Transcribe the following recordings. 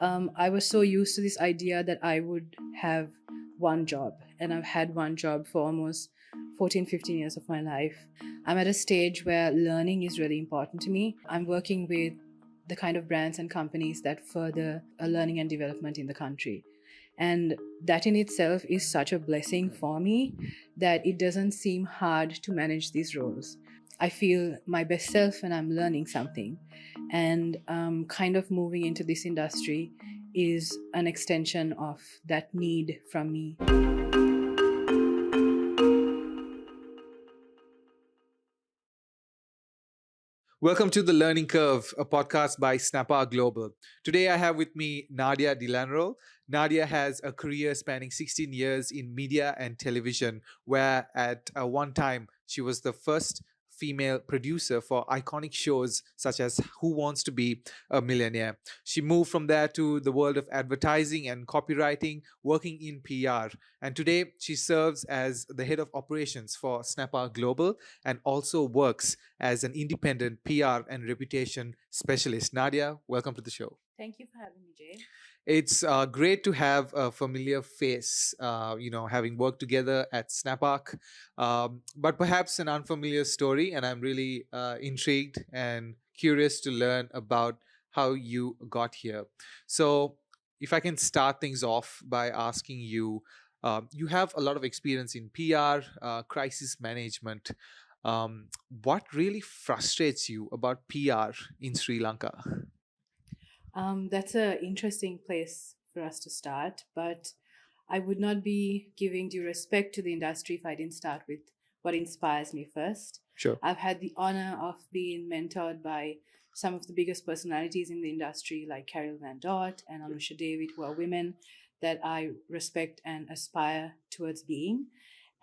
I was so used to this idea that I would have one job, and I've had one job for almost 14, 15 years of my life. I'm at a stage where learning is really important to me. I'm working with the kind of brands and companies that further learning and development in the country. And that in itself is such a blessing for me that it doesn't seem hard to manage these roles. I feel my best self when I'm learning something. And kind of moving into this industry is an extension of that need from me. Welcome to The Learning Curve, a podcast by Snap Ark Global. Today I have with me Nadiya Lanerolle. Nadiya has a career spanning 16 years in media and television, where at one time she was the first female producer for iconic shows such as Who Wants to Be a Millionaire. She moved from there to the world of advertising and copywriting, working in PR. And today she serves as the head of operations for Snap Ark Global and also works as an independent PR and reputation specialist. Nadiya, welcome to the show. Thank you for having me, Jay. It's great to have a familiar face, having worked together at Snap Ark, but perhaps an unfamiliar story. And I'm really intrigued and curious to learn about how you got here. So, if I can start things off by asking you, you have a lot of experience in PR, crisis management. What really frustrates you about PR in Sri Lanka? That's an interesting place for us to start, but I would not be giving due respect to the industry if I didn't start with what inspires me first. Sure. I've had the honor of being mentored by some of the biggest personalities in the industry, like Carol Van Dort and Anusha David, who are women that I respect and aspire towards being.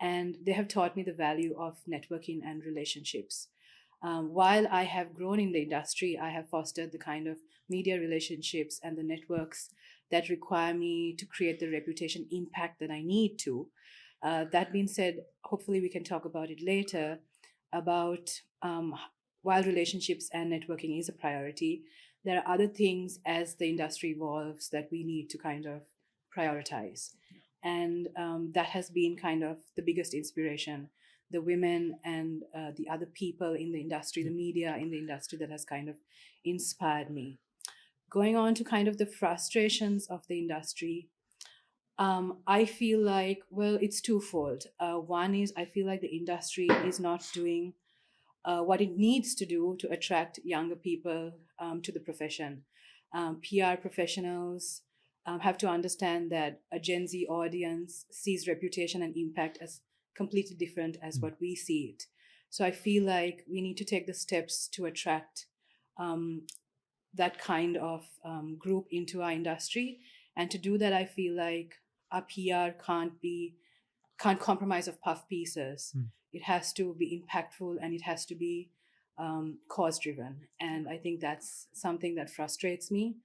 And they have taught me the value of networking and relationships. While I have grown in the industry, I have fostered the kind of media relationships and the networks that require me to create the reputation impact that I need to. That being said, hopefully we can talk about it later about while relationships and networking is a priority, there are other things as the industry evolves that we need to kind of prioritize. And that has been kind of the biggest inspiration, the women and the other people in the industry, the media in the industry that has kind of inspired me. Going on to kind of the frustrations of the industry, I feel like, well, it's twofold. One is I feel like the industry is not doing what it needs to do to attract younger people to the profession. PR professionals have to understand that a Gen Z audience sees reputation and impact as completely different as what we see it. So I feel like we need to take the steps to attract that kind of group into our industry. And to do that, I feel like our PR can't compromise of puff pieces. It has to be impactful and it has to be cause driven. And I think that's something that frustrates me.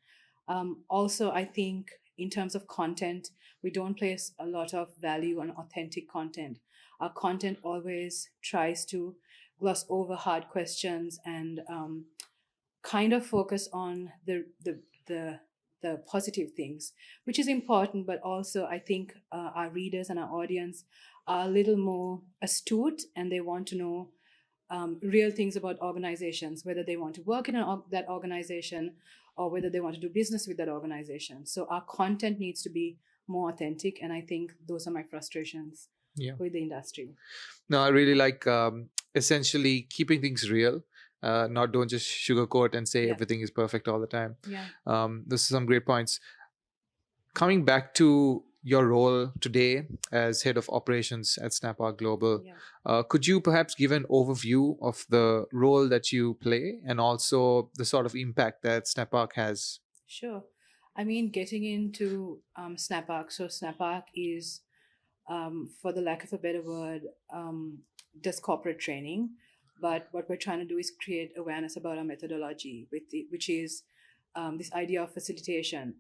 Also, I think in terms of content, we don't place a lot of value on authentic content. Our content always tries to gloss over hard questions and kind of focus on the positive things, which is important. But also, I think our readers and our audience are a little more astute and they want to know real things about organizations, whether they want to work in that organization or whether they want to do business with that organization. So our content needs to be more authentic. And I think those are my frustrations with the industry. No, I really like essentially keeping things real. Don't just sugarcoat and say everything is perfect all the time. This is some great points. Coming back to your role today as head of operations at Snap Ark Global, could you perhaps give an overview of the role that you play and also the sort of impact that Snap Ark has? Sure. I mean, getting into Snap Ark. So Snap Ark is, for the lack of a better word, does corporate training. But what we're trying to do is create awareness about our methodology, which is this idea of facilitation.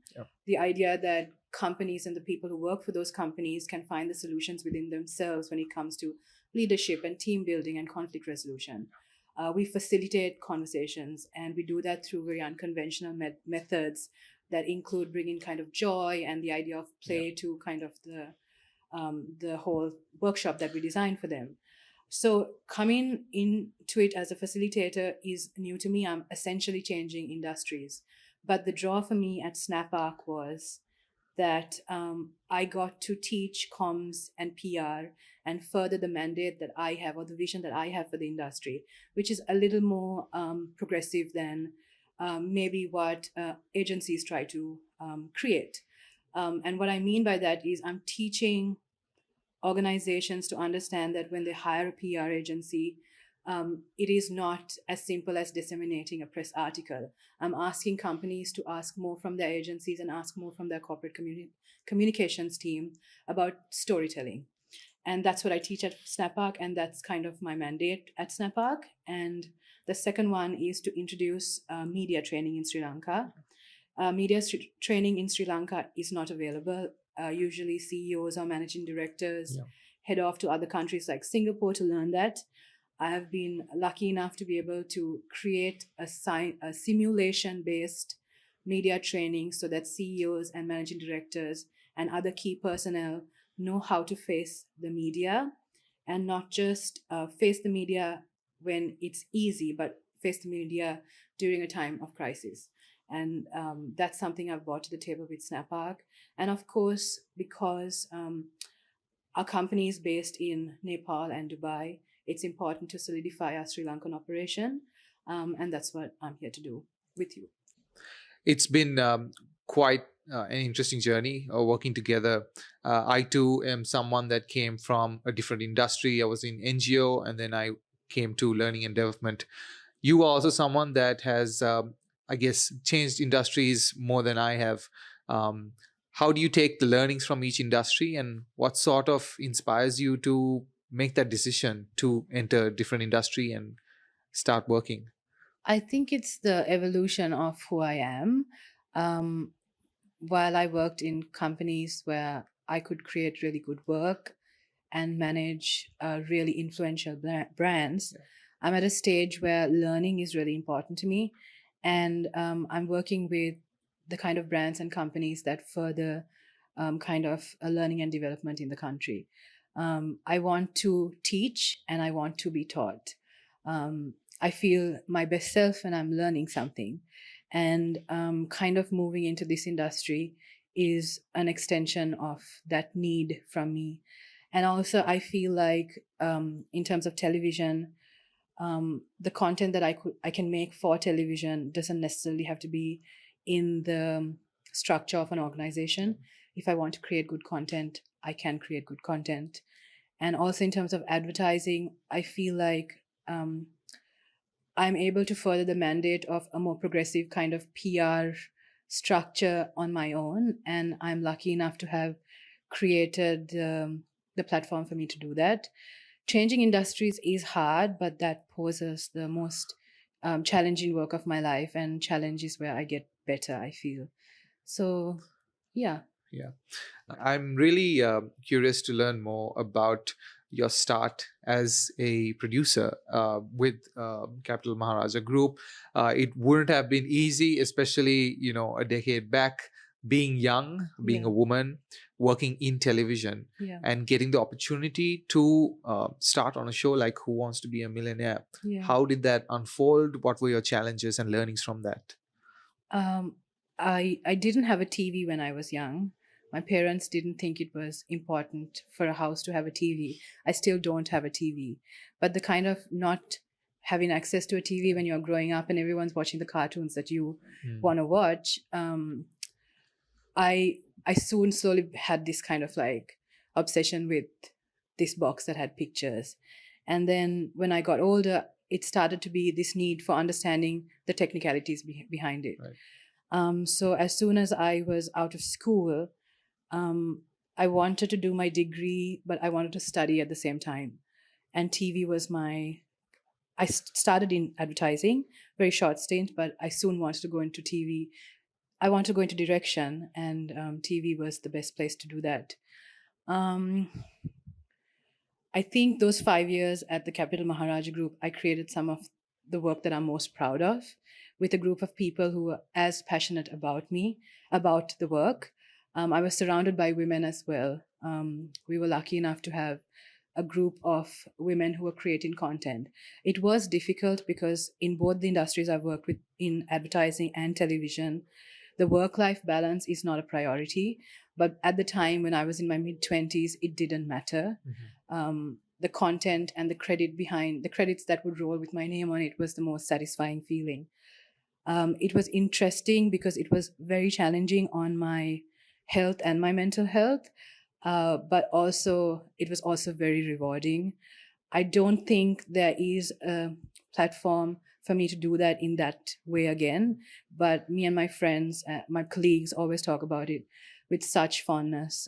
The idea that companies and the people who work for those companies can find the solutions within themselves when it comes to leadership and team building and conflict resolution. We facilitate conversations, and we do that through very unconventional methods that include bringing kind of joy and the idea of play to kind of the whole workshop that we designed for them. So coming into it as a facilitator is new to me. I'm essentially changing industries. But the draw for me at Snap Ark was that I got to teach comms and PR and further the mandate that I have, or the vision that I have for the industry, which is a little more progressive than maybe what agencies try to create. And what I mean by that is I'm teaching organizations to understand that when they hire a PR agency, it is not as simple as disseminating a press article. I'm asking companies to ask more from their agencies and ask more from their corporate communications team about storytelling. And that's what I teach at Snap Ark, and that's kind of my mandate at Snap Ark. And the second one is to introduce media training in Sri Lanka. Training in Sri Lanka is not available. Usually CEOs or managing directors head off to other countries like Singapore to learn that. I have been lucky enough to be able to create a simulation-based media training so that CEOs and managing directors and other key personnel know how to face the media, and not just face the media when it's easy, but face the media during a time of crisis. And that's something I've brought to the table with Snap Ark. And of course, because our company is based in Nepal and Dubai, it's important to solidify our Sri Lankan operation. And that's what I'm here to do with you. It's been quite an interesting journey working together. I too am someone that came from a different industry. I was in NGO, and then I came to learning and development. You are also someone that has, I guess, changed industries more than I have. How do you take the learnings from each industry, and what sort of inspires you to make that decision to enter a different industry and start working? I think it's the evolution of who I am. While I worked in companies where I could create really good work and manage really influential brands, I'm at a stage where learning is really important to me. And I'm working with the kind of brands and companies that further kind of learning and development in the country. I want to teach and I want to be taught. I feel my best self when I'm learning something. And kind of moving into this industry is an extension of that need from me. And also, I feel like in terms of television, the content that I can make for television doesn't necessarily have to be in the structure of an organization. If I want to create good content, I can create good content. And also in terms of advertising, I feel like I'm able to further the mandate of a more progressive kind of PR structure on my own. And I'm lucky enough to have created the platform for me to do that. Changing industries is hard, but that poses the most challenging work of my life, and challenges where I get better, I feel. So, yeah. Yeah. I'm really curious to learn more about your start as a producer with Capital Maharaja Group. It wouldn't have been easy, especially, a decade back, being young, being a woman, working in television, and getting the opportunity to start on a show like Who Wants to Be a Millionaire. How did that unfold? What were your challenges and learnings from that? I didn't have a TV when I was young. My parents didn't think it was important for a house to have a TV. I still don't have a TV. But the kind of not having access to a TV when you're growing up and everyone's watching the cartoons that you want to watch, I soon slowly had this kind of like obsession with this box that had pictures. And then when I got older, it started to be this need for understanding the technicalities behind it. Right. So as soon as I was out of school, I wanted to do my degree, but I wanted to study at the same time. And TV was I started in advertising, very short stint, but I soon wanted to go into TV. I wanted to go into direction, and TV was the best place to do that. I think those 5 years at the Capital Maharaja Group, I created some of the work that I'm most proud of, with a group of people who were as passionate about me, about the work. I was surrounded by women as well. We were lucky enough to have a group of women who were creating content. It was difficult because in both the industries I've worked with, in advertising and television, the work life balance is not a priority. But at the time when I was in my mid 20s, it didn't matter. The content and the credits that would roll with my name on it was the most satisfying feeling. It was interesting because it was very challenging on my health and my mental health, but also it was also very rewarding. I don't think there is a platform for me to do that in that way again, but me and my friends, my colleagues always talk about it with such fondness.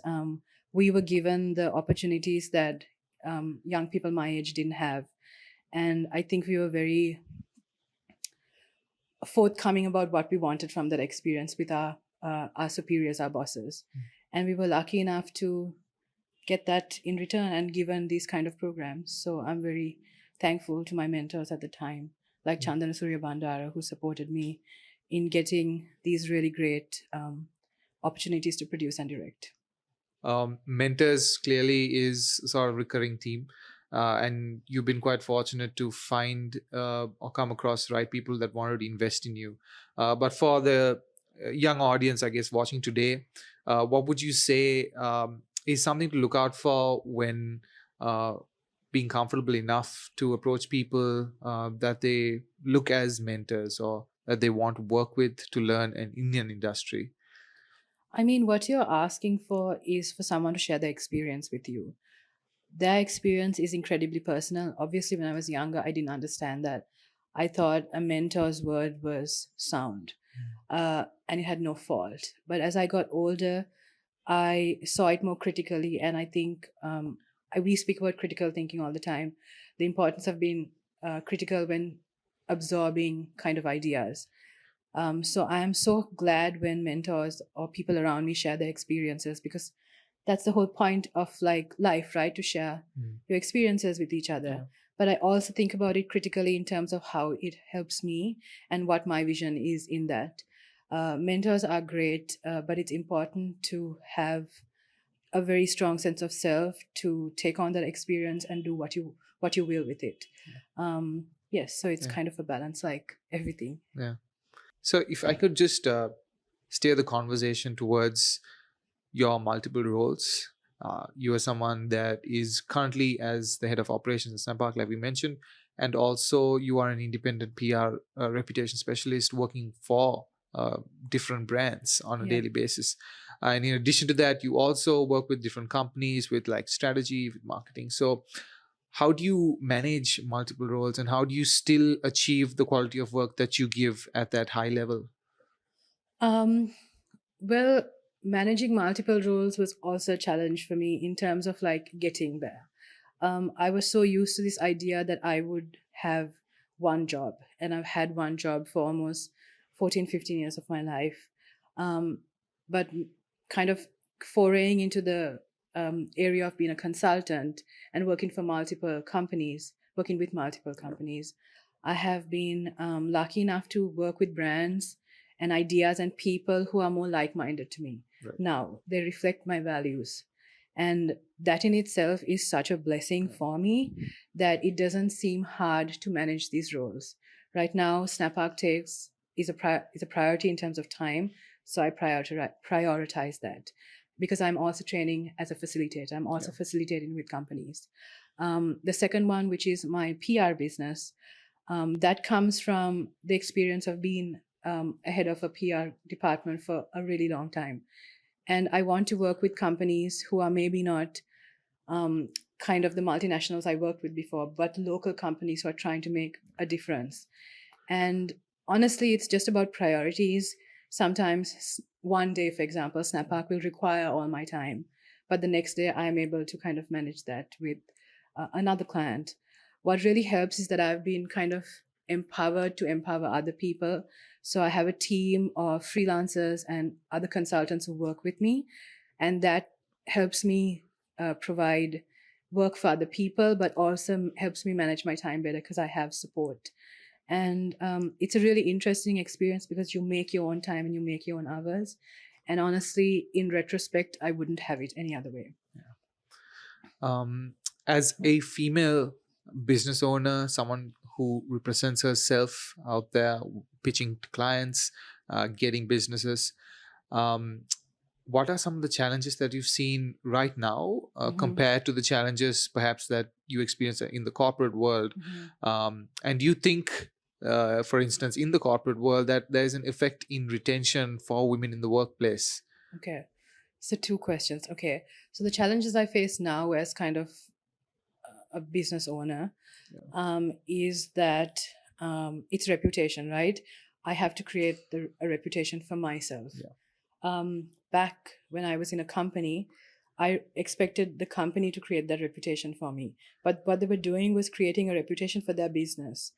We were given the opportunities that young people my age didn't have. And I think we were very forthcoming about what we wanted from that experience with our superiors, our bosses. And we were lucky enough to get that in return and given these kind of programs. So I'm very thankful to my mentors at the time, like Chandana Surya Bandara, who supported me in getting these really great opportunities to produce and direct. Mentors clearly is sort of recurring theme, and you've been quite fortunate to find or come across the right people that wanted to invest in you. But for the young audience, I guess, watching today, what would you say is something to look out for when being comfortable enough to approach people that they look as mentors or that they want to work with to learn an Indian industry? I mean, what you're asking for is for someone to share their experience with you. Their experience is incredibly personal. Obviously, when I was younger, I didn't understand that. I thought a mentor's word was sound, and it had no fault. But as I got older, I saw it more critically, and I think we speak about critical thinking all the time. The importance of being critical when absorbing kind of ideas. So I am so glad when mentors or people around me share their experiences, because that's the whole point of like life, right? To share your experiences with each other. Yeah. But I also think about it critically in terms of how it helps me and what my vision is in that. Mentors are great, but it's important to have a very strong sense of self to take on that experience and do what you will with it. Yes, so it's Yeah. kind of a balance, like everything. Yeah. So if I could just steer the conversation towards your multiple roles. You are someone that is currently as the head of operations at Snap Ark, like we mentioned, and also you are an independent PR reputation specialist working for different brands on a Yeah. daily basis. And in addition to that, you also work with different companies with like strategy, with marketing. So how do you manage multiple roles and how do you still achieve the quality of work that you give at that high level? Well, managing multiple roles was also a challenge for me in terms of like getting there. I was so used to this idea that I would have one job, and I've had one job for almost 14, 15 years of my life. But kind of foraying into the area of being a consultant and working for multiple companies, working with multiple companies, I have been lucky enough to work with brands and ideas and people who are more like-minded to me. Right. Now they reflect my values, and that in itself is such a blessing for me that it doesn't seem hard to manage these roles. Right now, Snap Ark is a priority in terms of time, so I prioritize that, because I'm also training as a facilitator. I'm also facilitating with companies. The second one, which is my PR business, that comes from the experience of being ahead of a PR department for a really long time. And I want to work with companies who are maybe not kind of the multinationals I worked with before, but local companies who are trying to make a difference. And honestly, it's just about priorities. Sometimes one day, for example, Snap Ark will require all my time, but the next day I'm able to kind of manage that with another client. What really helps is that I've been kind of empowered to empower other people. So I have a team of freelancers and other consultants who work with me, and that helps me provide work for other people, but also helps me manage my time better because I have support. And it's a really interesting experience because you make your own time and you make your own hours. And honestly, in retrospect, I wouldn't have it any other way. Um, as a female business owner, someone who represents herself out there, pitching to clients, getting businesses, um, what are some of the challenges that you've seen right now compared to the challenges perhaps that you experience in the corporate world? And do you think, for instance, in the corporate world, that there's an effect in retention for women in the workplace? Okay. So 2 questions. Okay. So the challenges I face now as kind of a business owner is that it's reputation, right? I have to create a reputation for myself. Back when I was in a company, I expected the company to create that reputation for me. But what they were doing was creating a reputation for their business.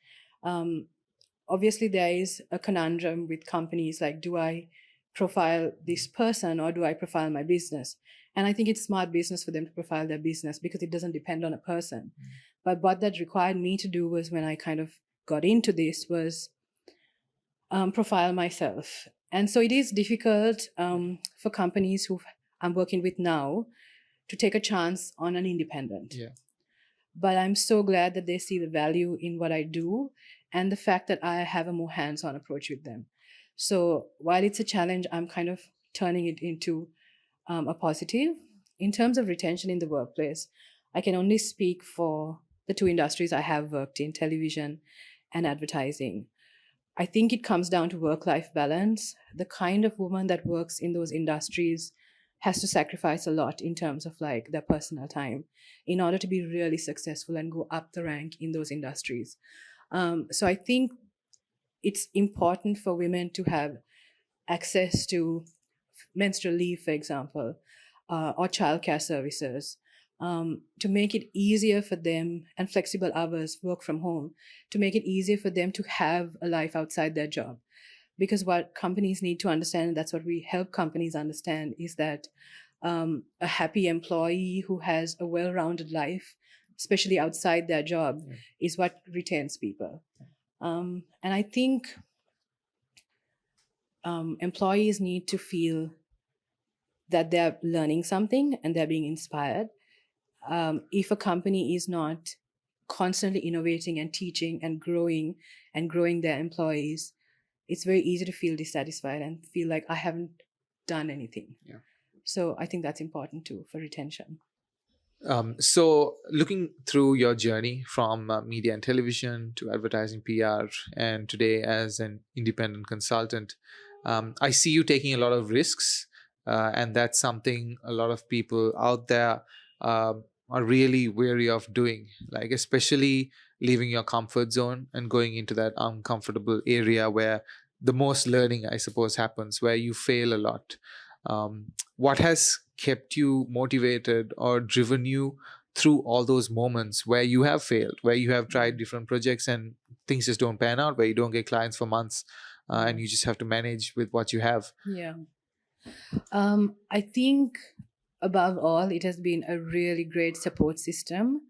Obviously, there is a conundrum with companies like, do I profile this person or do I profile my business? And I think it's smart business for them to profile their business because it doesn't depend on a person. But what that required me to do was, when I kind of got into this, was profile myself. And so it is difficult for companies who I'm working with now to take a chance on an independent. But I'm so glad that they see the value in what I do and the fact that I have a more hands-on approach with them. So while it's a challenge, I'm kind of turning it into a positive. In terms of retention in the workplace, I can only speak for the 2 industries I have worked in, television and advertising. I think it comes down to work-life balance. The kind of woman that works in those industries has to sacrifice a lot in terms of like their personal time in order to be really successful and go up the rank in those industries. So I think it's important for women to have access to menstrual leave, for example, or childcare services, to make it easier for them, and flexible hours, work from home, to make it easier for them to have a life outside their job. Because what companies need to understand, and that's what we help companies understand, is that a happy employee who has a well-rounded life, especially outside their job, is what retains people. And I think employees need to feel that they're learning something and they're being inspired. If a company is not constantly innovating and teaching and growing their employees, it's very easy to feel dissatisfied and feel like I haven't done anything. So I think that's important too for retention. So looking through your journey from media and television to advertising, PR, and today as an independent consultant, I see you taking a lot of risks, and that's something a lot of people out there are really wary of doing, like especially leaving your comfort zone and going into that uncomfortable area where the most learning, I suppose, happens, where you fail a lot. What has kept you motivated or driven you through all those moments where you have failed, where you have tried different projects and things just don't pan out, where you don't get clients for months, and you just have to manage with what you have? I think above all, it has been a really great support system.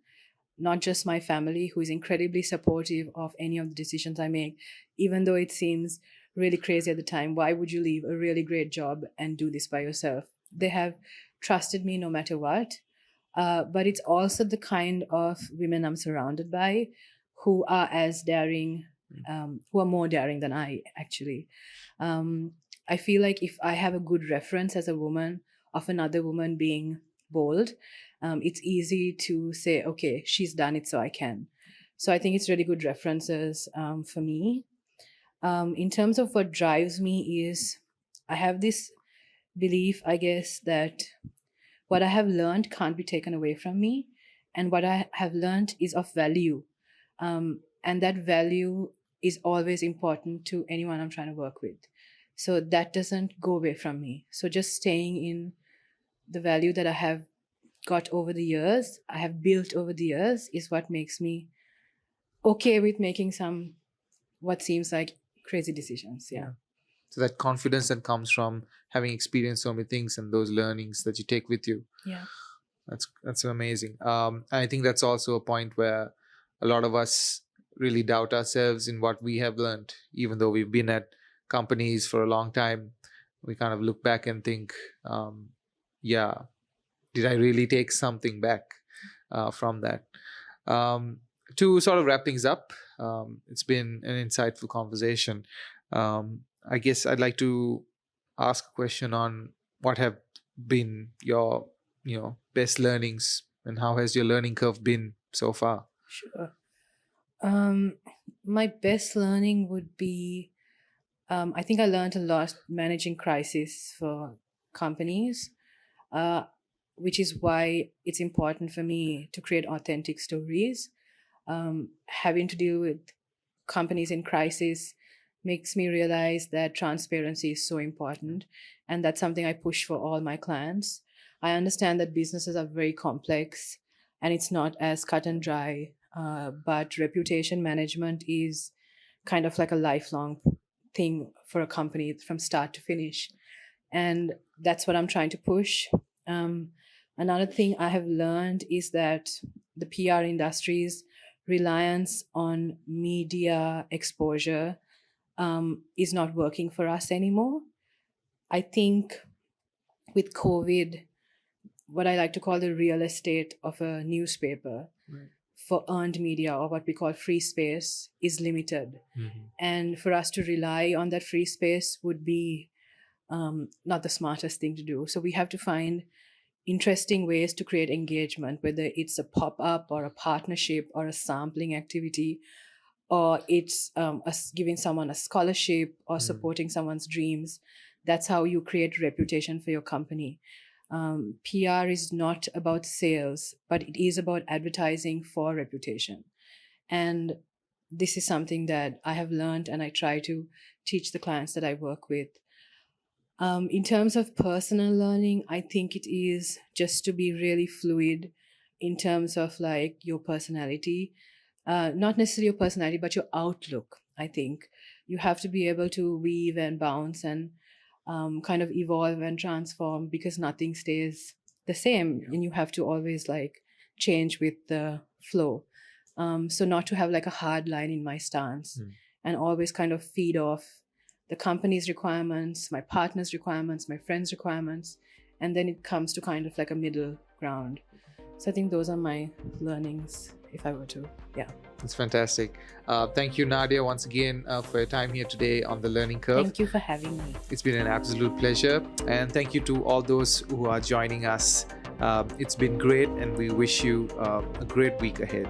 Not just my family, who is incredibly supportive of any of the decisions I make, even though it seems really crazy at the time. Why would you leave a really great job and do this by yourself? They have trusted me no matter what. But it's also the kind of women I'm surrounded by who are as daring, who are more daring than I, actually. I feel like if I have a good reference as a woman of another woman being bold, it's easy to say, okay, she's done it, so I can. So I think it's really good references for me. In terms of what drives me is, I have this belief, I guess, that what I have learned can't be taken away from me. And what I have learned is of value. And that value is always important to anyone I'm trying to work with. So that doesn't go away from me. So just staying in the value that I have got over the years, I have built over the years, is what makes me okay with making some what seems like crazy decisions. So that confidence that comes from having experienced so many things and those learnings that you take with you. That's amazing. I think that's also a point where a lot of us really doubt ourselves in what we have learned, even though we've been at companies for a long time. We kind of look back and think, yeah, did I really take something back from that? To sort of wrap things up, it's been an insightful conversation. I guess I'd like to ask a question on what have been your, best learnings, and how has your learning curve been so far? Sure. My best learning would be, I think I learned a lot managing crisis for companies, which is why it's important for me to create authentic stories. Having to deal with companies in crisis makes me realize that transparency is so important, and that's something I push for all my clients. I understand that businesses are very complex and it's not as cut and dry, but reputation management is kind of like a lifelong thing for a company from start to finish. And that's what I'm trying to push. Another thing I have learned is that the PR industry's reliance on media exposure is not working for us anymore. I think with COVID, what I like to call the real estate of a newspaper for earned media, or what we call free space, is limited. And for us to rely on that free space would be not the smartest thing to do. So we have to find interesting ways to create engagement, whether it's a pop-up or a partnership or a sampling activity, or it's us giving someone a scholarship or supporting someone's dreams. That's how you create reputation for your company. PR is not about sales, but it is about advertising for reputation. And this is something that I have learned and I try to teach the clients that I work with. In terms of personal learning, I think it is just to be really fluid in terms of like your personality. Not necessarily your personality, but your outlook. I think you have to be able to weave and bounce and kind of evolve and transform, because nothing stays the same, and you have to always like change with the flow. So not to have like a hard line in my stance, and always kind of feed off the company's requirements, my partner's requirements, my friend's requirements, and then it comes to kind of like a middle ground. So I think those are my learnings, if I were to, That's fantastic. Thank you, Nadiya, once again for your time here today on The Learning Curve. Thank you for having me. It's been an absolute pleasure. And thank you to all those who are joining us. It's been great, and we wish you a great week ahead.